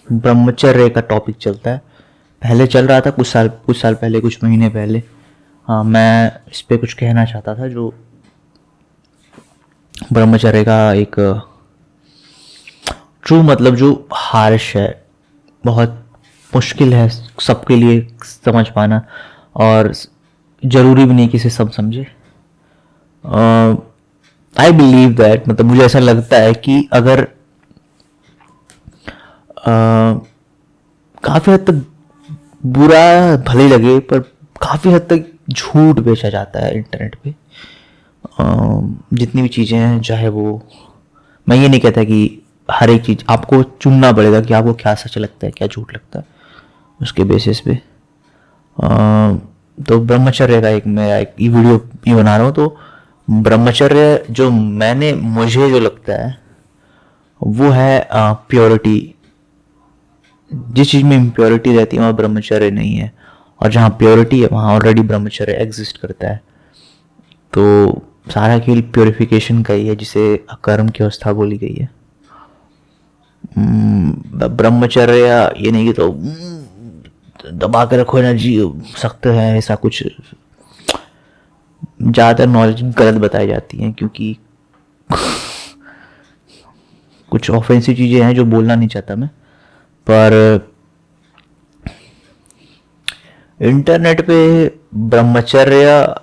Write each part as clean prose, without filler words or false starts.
ब्रह्मचर्य का टॉपिक चलता है। पहले चल रहा था कुछ साल पहले, कुछ महीने पहले। हाँ, मैं इस पे कुछ कहना चाहता था। जो ब्रह्मचर्य का एक ट्रू मतलब जो हार्श है, बहुत मुश्किल है सबके लिए समझ पाना, और ज़रूरी भी नहीं कि इसे सब समझे। आई बिलीव दैट, मतलब मुझे ऐसा लगता है कि अगर काफ़ी हद तक बुरा भले लगे, पर काफ़ी हद तक झूठ बेचा जाता है इंटरनेट पे। जितनी भी चीज़ें हैं, चाहे वो, मैं ये नहीं कहता कि हर एक चीज़ आपको चुनना पड़ेगा कि आपको क्या सच लगता है क्या झूठ लगता है, उसके बेसिस पे। तो ब्रह्मचर्य का मैं एक वीडियो भी बना रहा हूँ। तो ब्रह्मचर्य जो मुझे जो लगता है वो है प्योरिटी। जिस चीज़ में इम्प्योरिटी रहती है वहाँ ब्रह्मचर्य नहीं है, और जहाँ प्योरिटी है वहाँ ऑलरेडी ब्रह्मचर्य एग्जिस्ट करता है। तो सारा खेल प्योरिफिकेशन का ही है, जिसे अकर्म की अवस्था बोली गई है। ब्रह्मचर्य ये नहीं कि तो दबा के रखो एनर्जी, सख्त है, ऐसा कुछ। ज़्यादातर नॉलेज गलत बताई जाती हैं, क्योंकि कुछ ऑफेंसिव चीज़ें हैं जो बोलना नहीं चाहता मैं, पर इंटरनेट पे ब्रह्मचर्य,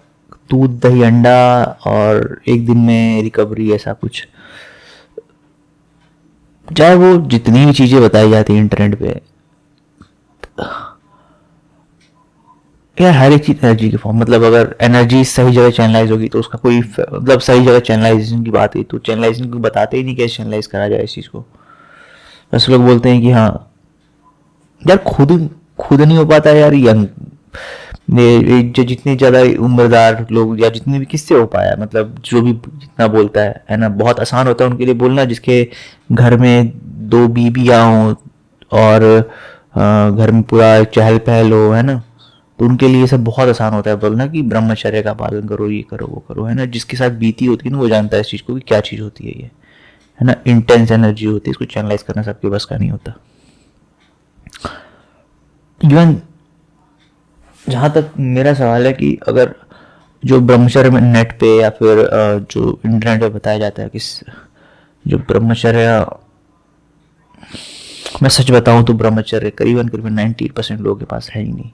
दूध दही अंडा और एक दिन में रिकवरी, ऐसा कुछ, चाहे वो जितनी भी चीज़ें बताई जाती हैं इंटरनेट पे, यार हर एक चीज़ एनर्जी की फॉर्म। मतलब अगर एनर्जी सही जगह चैनलाइज होगी तो उसका कोई मतलब सही जगह चैनलाइजेशन की बात हुई तो चैनलाइजेशन को बताते ही नहीं कैसे चैनलाइज करा जाए इस चीज़ को। बस लोग बोलते हैं कि हाँ यार खुद नहीं हो पाता यार। यंग जो जितनी ज़्यादा उम्रदार लोग या जितने भी, किससे हो पाया, मतलब जो भी जितना बोलता है ना, बहुत आसान होता है उनके लिए बोलना जिसके घर में 2 बीबियाँ हों और घर में पूरा चहल पहल हो, है ना। तो उनके लिए सब बहुत आसान होता है बोलना कि ब्रह्मचर्य का पालन करो, ये करो वो करो, है ना। जिसके साथ बीती होती है ना वो जानता है इस चीज़ को कि क्या चीज़ होती है ये, है ना। इंटेंस एनर्जी होती है, इसको चैनलाइज करना सबके बस का नहीं होता। इवन जहाँ तक मेरा सवाल है कि अगर जो ब्रह्मचर्य में नेट पे या फिर जो इंटरनेट पे बताया जाता है कि जो ब्रह्मचर्य, मैं सच बताऊं तो ब्रह्मचर्य करीबन 90% लोगों के पास है ही नहीं।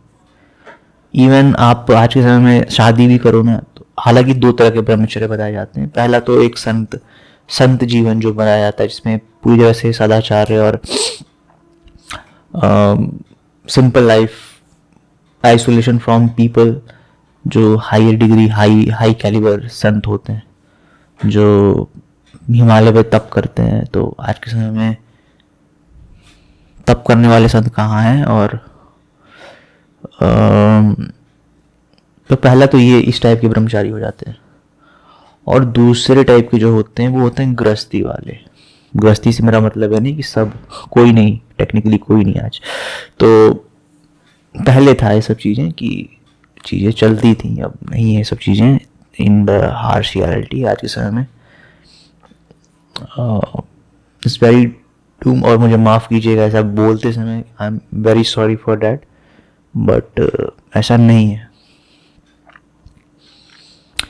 इवन आप आज के समय में शादी भी करो ना, तो हालांकि 2 तरह के ब्रह्मचर्य बताए जाते हैं। पहला तो एक संत जीवन जो बनाया जाता है, जिसमें पूरी तरह से सदाचार और simple life, isolation from people, जो हायर डिग्री हाई कैलिबर संत होते हैं, जो हिमालय पे तप करते हैं। तो आज के समय में तप करने वाले संत कहाँ हैं? और तो पहला तो ये इस टाइप के ब्रह्मचारी हो जाते हैं। और दूसरे टाइप के जो होते हैं वो होते हैं गृहस्थी वाले। गृहस्थी से मेरा मतलब है नहीं कि सब, कोई नहीं, टेक्निकली कोई नहीं आज। तो पहले था ये सब चीज़ें कि चीज़ें चलती थी, अब नहीं है सब चीज़ें इन द हार्श रियलिटी आज के समय में। इट्स वेरी डूम, और मुझे माफ़ कीजिएगा ऐसा बोलते समय, I am very sorry for that, but ऐसा नहीं है।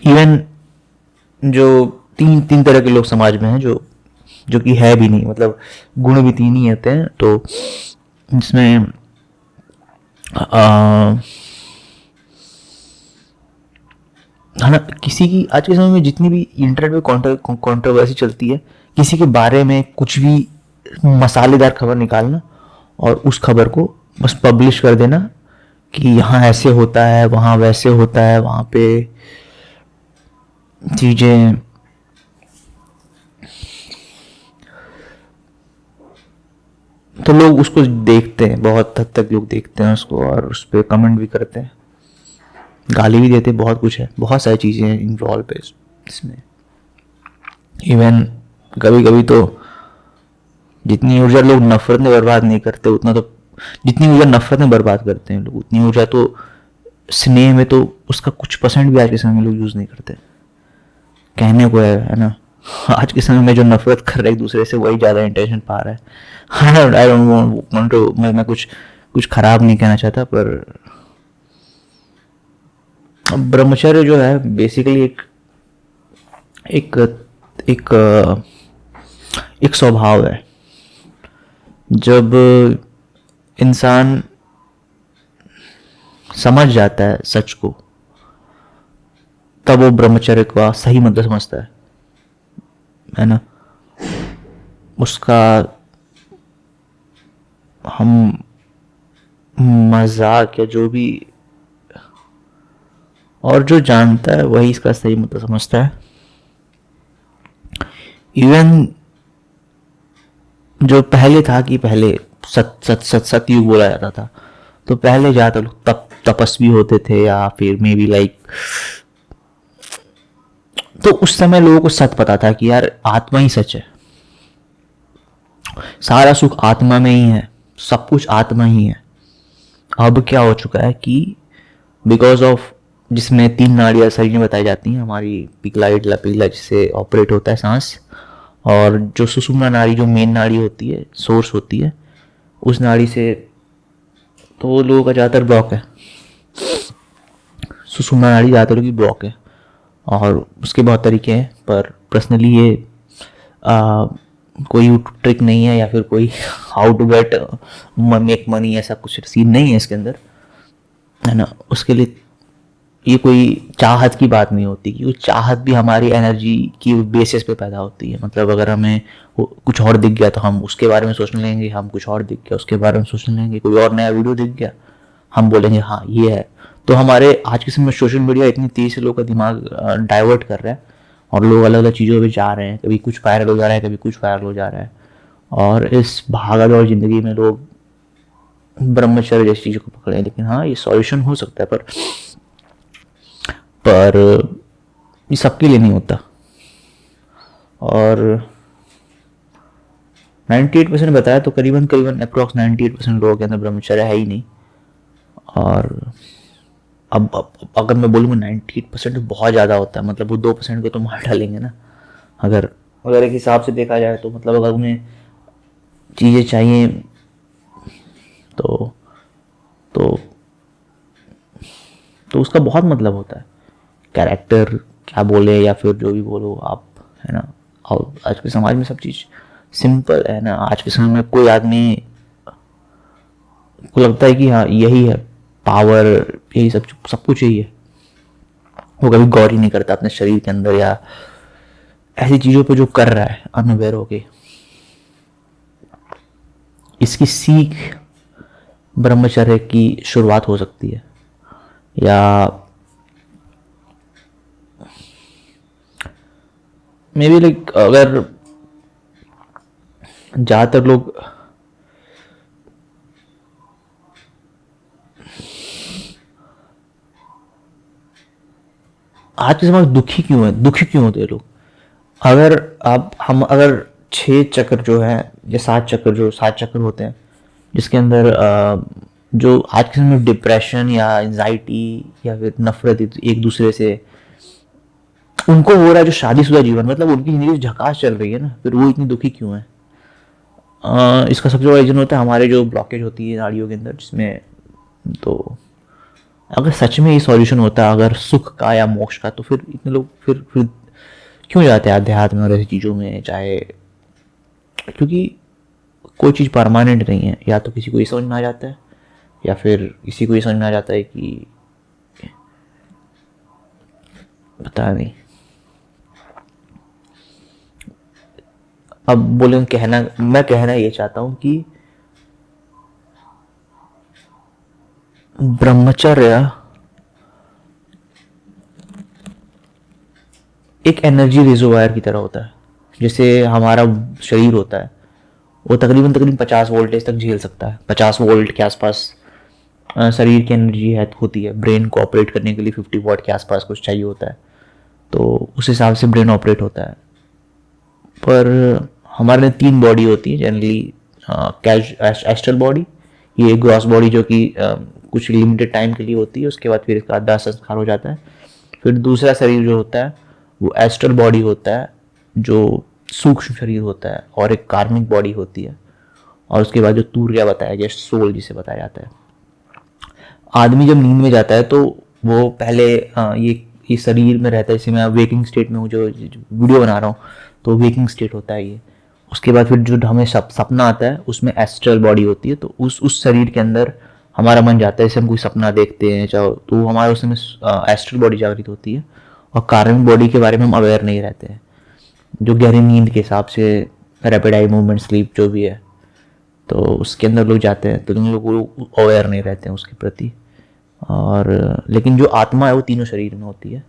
इवन जो तीन तरह के लोग समाज में हैं, जो कि है भी नहीं, मतलब गुण भी 3 ही होते हैं। तो इसमें है ना, किसी की आज के समय में जितनी भी इंटरनेट पे कंट्रोवर्सी चलती है, किसी के बारे में कुछ भी मसालेदार खबर निकालना और उस खबर को बस पब्लिश कर देना कि यहाँ ऐसे होता है, वहाँ वैसे होता है, वहाँ पे चीज़ें, तो लोग उसको देखते हैं, बहुत हद तक लोग देखते हैं उसको, और उस पर कमेंट भी करते हैं, गाली भी देते हैं, बहुत कुछ है, बहुत सारी चीज़ें हैं इन्वॉल्व है इसमें। इवन कभी कभी तो जितनी ऊर्जा लोग नफरत में बर्बाद नहीं करते, उतना तो जितनी ऊर्जा नफरत में बर्बाद करते हैं लोग, उतनी ऊर्जा तो स्नेह में तो उसका कुछ % भी आज के समय में लोग यूज़ नहीं करते। कहने को है ना आज के समय में जो नफरत कर रहा है एक दूसरे से वही ज़्यादा इंटेंशन पा रहा है। आई डोंट वांट टू, मैं कुछ कुछ खराब नहीं कहना चाहता, पर ब्रह्मचर्य जो है बेसिकली एक एक एक एक स्वभाव है। जब इंसान समझ जाता है सच को, तब वो ब्रह्मचर्य का सही मतलब समझता है ना। उसका हम मजाक या जो भी, और जो जानता है वही इसका सही मतलब समझता है। इवन जो पहले था कि पहले सतयुग बोला जाता था, तो पहले ज़्यादातर लोग तपस्वी होते थे, या फिर मे बी लाइक, तो उस समय लोगों को सच पता था कि यार आत्मा ही सच है, सारा सुख आत्मा में ही है, सब कुछ आत्मा ही है। अब क्या हो चुका है कि बिकॉज ऑफ, जिसमें 3 नाड़ियाँ शरीर में बताई जाती हैं, हमारी पिगलाइड लपीला जिससे ऑपरेट होता है सांस, और जो सुषुम्ना नाड़ी जो मेन नाड़ी होती है, सोर्स होती है, उस नाड़ी से तो लोगों का ज़्यादातर ब्लॉक है, सुषुम्ना नाड़ी ज़्यादातर की ब्लॉक है। और उसके बहुत तरीके हैं, पर पर्सनली ये कोई ट्रिक नहीं है या फिर कोई how to get make money ऐसा कुछ सीन नहीं है इसके अंदर, है ना। उसके लिए ये कोई चाहत की बात नहीं होती, क्योंकि चाहत भी हमारी एनर्जी की बेसिस पे पैदा होती है। मतलब अगर हमें कुछ और दिख गया तो हम उसके बारे में सोचने लगेंगे, हम कुछ और दिख गया उसके बारे में सोचने लगेंगे, कोई और नया वीडियो दिख गया हम बोलेंगे हाँ ये है। तो हमारे आज के समय में सोशल मीडिया इतनी तेज़ी से लोगों का दिमाग डाइवर्ट कर रहा है, और लोग अलग अलग चीज़ों पे जा रहे हैं, कभी कुछ वायरल हो जा रहा है, कभी कुछ वायरल हो जा रहा है। और इस भागा दौड़ ज़िंदगी में लोग ब्रह्मचर्य जैसी चीज़ों को पकड़े। लेकिन हाँ, ये सॉल्यूशन हो सकता है, पर ये सबके लिए नहीं होता। और 98% बताया तो करीबन अप्रॉक्स 98% लोगों के अंदर ब्रह्मचर्य है ही नहीं। और अब अगर मैं बोलूँगा 98% बहुत ज़्यादा होता है, मतलब वो 2% को तो मार डालेंगे ना। अगर अगर एक हिसाब से देखा जाए तो मतलब अगर उन्हें चीज़ें चाहिए तो तो तो उसका बहुत मतलब होता है। कैरेक्टर क्या बोले या फिर जो भी बोलो आप, है ना। और आज के समाज में सब चीज़ सिंपल है ना। आज के समय में कोई आदमी को लगता है कि हाँ यही है पावर, यही सब कुछ यही है, वो कभी गौर ही नहीं करता अपने शरीर के अंदर या ऐसी चीज़ों पे जो कर रहा है अनअवेयर होके। इसकी सीख ब्रह्मचर्य की शुरुआत हो सकती है, या मे बी लाइक अगर ज़्यादातर लोग आज के समय दुखी क्यों होते हैं लोग। अगर अगर 6 चक्र जो है या 7 चक्र होते हैं, जिसके अंदर जो आज के समय में डिप्रेशन या एंजाइटी या फिर नफरत एक दूसरे से उनको हो रहा है, जो शादीशुदा जीवन, मतलब उनकी जिंदगी झकास चल रही है ना, फिर वो इतनी दुखी क्यों है। इसका सबसे बड़ा रीजन होता है हमारे जो ब्लॉकेज होती है नाड़ियों के अंदर, जिसमें तो अगर सच में ये सॉल्यूशन होता अगर सुख का या मोक्ष का, तो फिर इतने लोग फिर क्यों जाते हैं अध्यात्म और ऐसी चीज़ों में। चाहे क्योंकि कोई चीज़ परमानेंट नहीं है, या तो किसी को ये समझ में आ जाता है या फिर किसी को ये समझ में आ जाता है कि पता नहीं। अब बोले मैं कहना ये चाहता हूँ कि ब्रह्मचर्य एक एनर्जी रिजर्वायर की तरह होता है। जैसे हमारा शरीर होता है, वो तकरीबन 50 वोल्टेज तक झेल सकता है। 50 वोल्ट के आसपास शरीर की एनर्जी होती है। ब्रेन को ऑपरेट करने के लिए 50 वॉट के आसपास कुछ चाहिए होता है, तो उस हिसाब से ब्रेन ऑपरेट होता है। पर हमारे 3 बॉडी होती है जनरली। एस्ट्रल बॉडी, ये ग्रॉस बॉडी जो कि कुछ लिमिटेड टाइम के लिए होती है, उसके बाद फिर इसका दाह संस्कार हो जाता है। फिर दूसरा शरीर जो होता है वो एस्ट्रल बॉडी होता है, जो सूक्ष्म शरीर होता है, और एक कार्मिक बॉडी होती है, और उसके बाद जो तूर्या बताया गया, सोल जिसे बताया जाता है। आदमी जब नींद में जाता है तो वो पहले ये शरीर में रहता है, जैसे मैं वेकिंग स्टेट में हूँ, जो वीडियो बना रहा हूँ तो वेकिंग स्टेट होता है ये। उसके बाद फिर जो हमें सपना आता है उसमें एस्ट्रल बॉडी होती है, तो उस शरीर के अंदर हमारा मन जाता है, जैसे हम कोई सपना देखते हैं चाहे तो हमारे उसमें एस्ट्रल बॉडी जागृत होती है, और कार्मिक बॉडी के बारे में हम अवेयर नहीं रहते हैं, जो गहरी नींद के हिसाब से रैपिड आई मूवमेंट स्लीप जो भी है, तो उसके अंदर लोग जाते हैं, तो उन लोग अवेयर नहीं रहते हैं उसके प्रति। और लेकिन जो आत्मा है वो तीनों शरीर में होती है।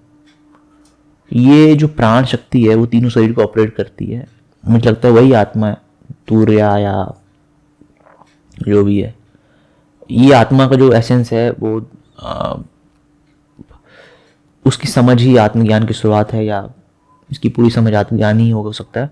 ये जो प्राण शक्ति है वो तीनों शरीर को ऑपरेट करती है, मुझे लगता है वही आत्मा है, तूर्या या जो भी है। ये आत्मा का जो एसेंस है वो उसकी समझ ही आत्मज्ञान की शुरुआत है, या इसकी पूरी समझ आत्मज्ञान ही हो सकता है।